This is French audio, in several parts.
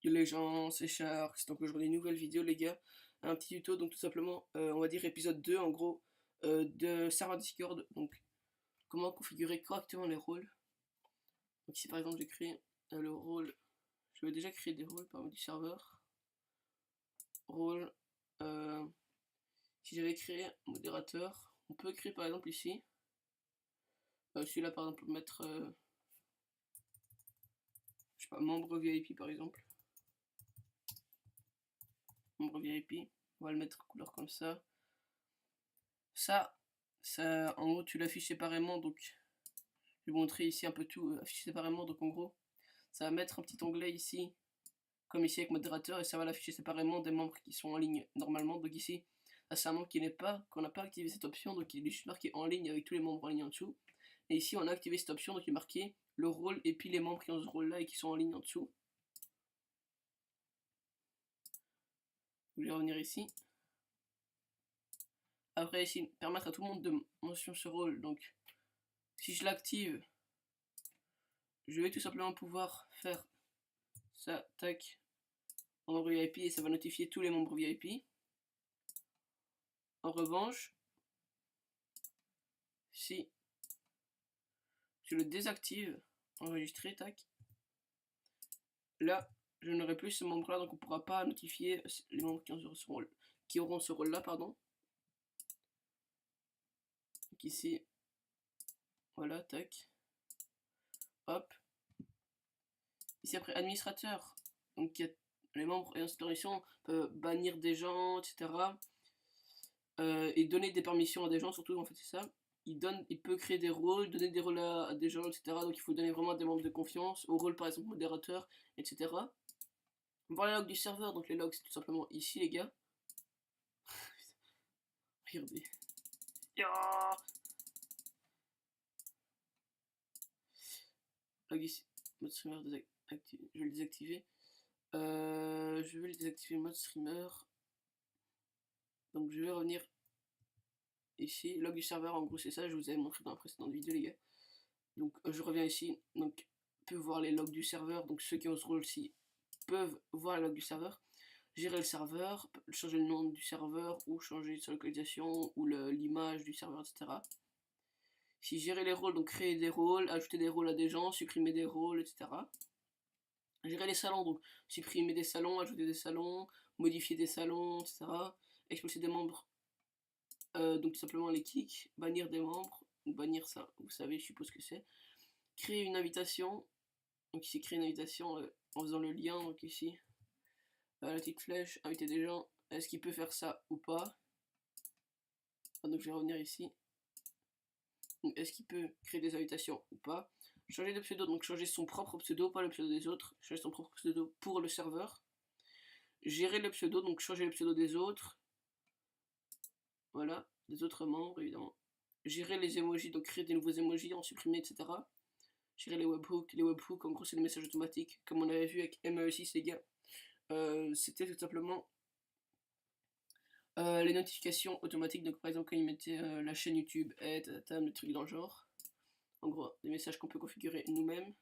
Les gens, c'est Sharks, donc aujourd'hui nouvelle vidéo les gars, un petit tuto, donc tout simplement, on va dire épisode 2 en gros, de serveur Discord, donc comment configurer correctement les rôles. Donc ici par exemple j'ai créé le rôle, je vais déjà créer des rôles par du serveur, rôle, si j'avais créé modérateur, on peut créer par exemple ici, celui-là par exemple mettre, je sais pas, membre VIP par exemple, membre VIP, on va le mettre couleur comme ça. Ça, en gros, tu l'affiches séparément, donc je vais montrer ici un peu tout affiché séparément, donc en gros, ça va mettre un petit onglet ici, comme ici avec modérateur, et ça va l'afficher séparément des membres qui sont en ligne normalement. Donc ici, là c'est un membre qui n'est pas, qu'on n'a pas activé cette option, donc il est juste marqué en ligne avec tous les membres en ligne en dessous. Et ici, on a activé cette option, donc il est marqué le rôle et puis les membres qui ont ce rôle-là et qui sont en ligne en dessous. Je vais revenir ici. Après ici, permettre à tout le monde de mentionner ce rôle, donc si je l'active, je vais tout simplement pouvoir faire ça, tac, en membre VIP et ça va notifier tous les membres VIP. En revanche, si je le désactive, enregistrer, tac, là, je n'aurai plus ce membre-là, donc on ne pourra pas notifier les membres qui auront ce rôle-là, pardon. Donc ici, voilà, tac, hop. Ici après administrateur, donc les membres et institutions peuvent bannir des gens, etc. Et donner des permissions à des gens, surtout en fait c'est ça. Il peut créer des rôles, donner des rôles à des gens, etc. Donc il faut donner vraiment des membres de confiance, au rôle par exemple modérateur, etc. Voir les logs du serveur, donc les logs c'est tout simplement ici les gars. Regardez. Log ici, mode streamer je vais le désactiver. Je vais le désactiver mode streamer. Donc je vais revenir ici, log du serveur, en gros c'est ça, je vous avais montré dans la précédente vidéo les gars. Donc je reviens ici, donc peut voir les logs du serveur, donc ceux qui ont ce rôle-ci peuvent voir les logs du serveur, gérer le serveur, changer le nom du serveur ou changer sa localisation ou l'image du serveur, etc. Si gérer les rôles, donc créer des rôles, ajouter des rôles à des gens, supprimer des rôles, etc. Gérer les salons, donc supprimer des salons, ajouter des salons, modifier des salons, etc. Expulser des membres, donc tout simplement les kicks, bannir des membres, bannir ça, vous savez, je suppose que c'est. Créer une invitation, donc ici créer une invitation en faisant le lien, donc ici, la petite flèche, inviter des gens, est-ce qu'il peut faire ça ou pas? Donc je vais revenir ici. Est-ce qu'il peut créer des invitations ou pas? Changer de pseudo, donc changer son propre pseudo, pas le pseudo des autres. Changer son propre pseudo pour le serveur. Gérer le pseudo, donc changer le pseudo des autres. Voilà, des autres membres évidemment. Gérer les emojis, donc créer des nouveaux emojis, en supprimer, etc. Gérer les webhooks. Les webhooks, en gros, c'est des messages automatiques, comme on avait vu avec ME6, les gars. C'était tout simplement les notifications automatiques. Donc, par exemple, quand ils mettaient la chaîne YouTube, le truc dans le genre. En gros, des messages qu'on peut configurer nous-mêmes.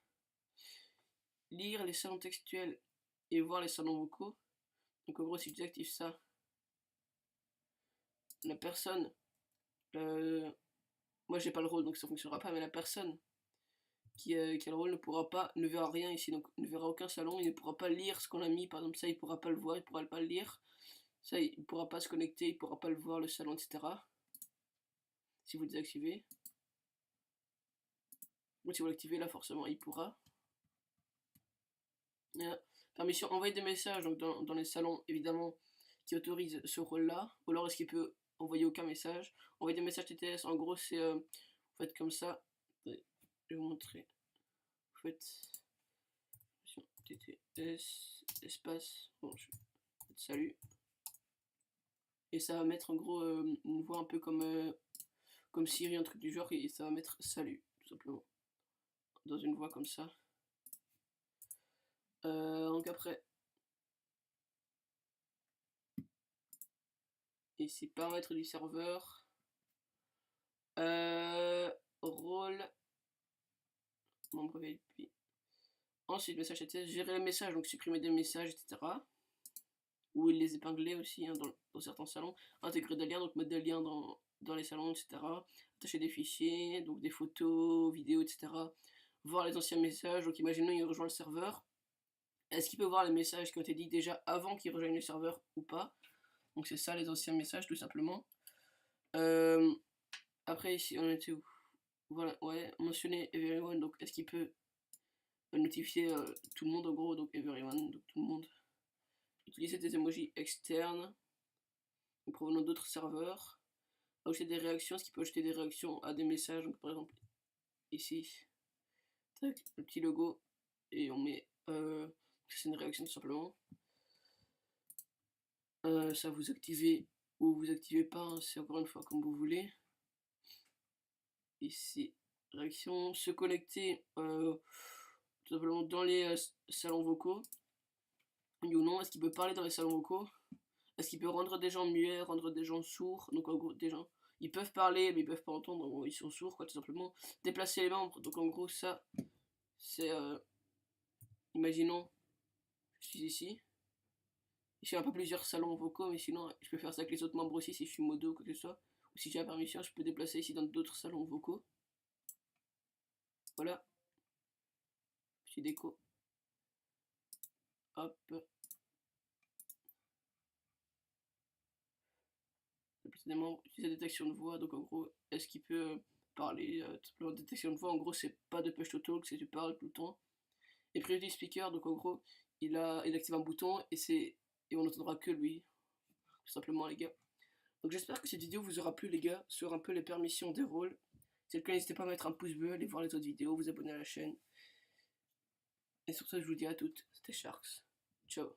Lire les salons textuels et voir les salons vocaux. Donc, en gros, si je désactive ça, la personne. Moi, j'ai pas le rôle, donc ça fonctionnera pas, mais la personne qui a le rôle ne verra rien ici, donc ne verra aucun salon, il ne pourra pas lire ce qu'on a mis, par exemple ça il pourra pas le voir, il pourra pas le lire, ça il pourra pas se connecter, il pourra pas le voir, le salon, etc. Si vous le désactivez. Bon, si vous l'activez là forcément il pourra. Permission envoyer des messages donc dans les salons évidemment qui autorisent ce rôle là, ou alors est-ce qu'il peut envoyer aucun message. Envoyer des messages TTS en gros c'est vous faites comme ça, je vais vous montrer. Vous faites TTS espace, bon, salut, et ça va mettre en gros une voix un peu comme Siri, un truc du genre, et ça va mettre salut tout simplement dans une voix comme ça. Donc après ici paramètres du serveur, rôle membre VIP. Ensuite, message CTS, gérer les messages, donc supprimer des messages, etc. Ou les épingler aussi hein, dans certains salons. Intégrer des liens, donc mettre des liens dans les salons, etc. Attacher des fichiers, donc des photos, vidéos, etc. Voir les anciens messages, donc imaginons il rejoint le serveur. Est-ce qu'il peut voir les messages qui ont été dit déjà avant qu'il rejoigne le serveur ou pas? Donc c'est ça les anciens messages tout simplement. Après ici on était où? Voilà, ouais, mentionner everyone, donc est-ce qu'il peut notifier tout le monde en gros, donc everyone, donc tout le monde. Utiliser des emojis externes provenant d'autres serveurs. Ajouter des réactions, ce qui peut ajouter des réactions à des messages, donc par exemple ici, tac, le petit logo, et on met c'est une réaction tout simplement. Ça vous activez ou vous activez pas, hein, c'est encore une fois comme vous voulez. Ici, réaction, se connecter tout simplement dans les salons vocaux. Oui ou non, est-ce qu'il peut parler dans les salons vocaux? Est-ce qu'il peut rendre des gens muets, rendre des gens sourds? Donc en gros, des gens, ils peuvent parler mais ils peuvent pas entendre, en gros, ils sont sourds quoi tout simplement. Déplacer les membres, donc en gros ça, c'est, imaginons, je suis ici. Je n'ai pas plusieurs salons vocaux, mais sinon je peux faire ça avec les autres membres aussi si je suis modo ou quoi que ce soit. Ou si j'ai la permission, je peux déplacer ici dans d'autres salons vocaux. Voilà. Petit déco. Hop. Des membres, utiliser la détection de voix, donc en gros, est-ce qu'il peut parler tout simplement détection de voix, en gros c'est pas de push to talk, c'est tu parles tout le temps. Et priority speaker, donc en gros, il active un bouton et on n'entendra que lui, tout simplement les gars. Donc j'espère que cette vidéo vous aura plu les gars, sur un peu les permissions des rôles. Si c'est le cas, n'hésitez pas à mettre un pouce bleu, aller voir les autres vidéos, vous abonner à la chaîne. Et sur ça, je vous dis à toutes, c'était Sharks. Ciao.